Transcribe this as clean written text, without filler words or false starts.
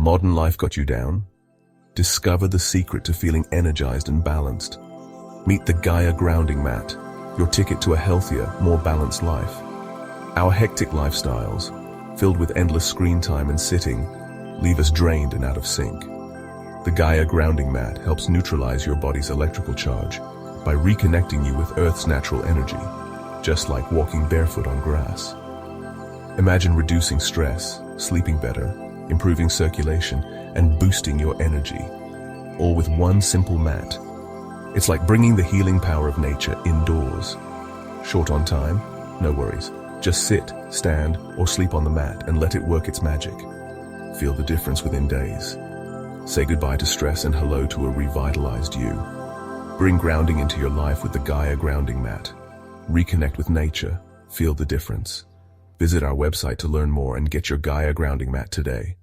Modern life got you down? Discover the secret to feeling energized and balanced. Meet the Gaia Grounding Mat, your ticket to a healthier, more balanced life. Our hectic lifestyles, filled with endless screen time and sitting, leave us drained and out of sync. The Gaia Grounding Mat helps neutralize your body's electrical charge by reconnecting you with Earth's natural energy, just like walking barefoot on grass. Imagine reducing stress, sleeping better, improving circulation, and boosting your energy, all with one simple mat. It's like bringing the healing power of nature indoors. Short on time? No worries. Just sit, stand, or sleep on the mat and let it work its magic. Feel the difference within days. Say goodbye to stress and hello to a revitalized you. Bring grounding into your life with the Gaia Grounding Mat. Reconnect with nature. Feel the difference. Visit our website to learn more and get your Gaia Grounding Mat today.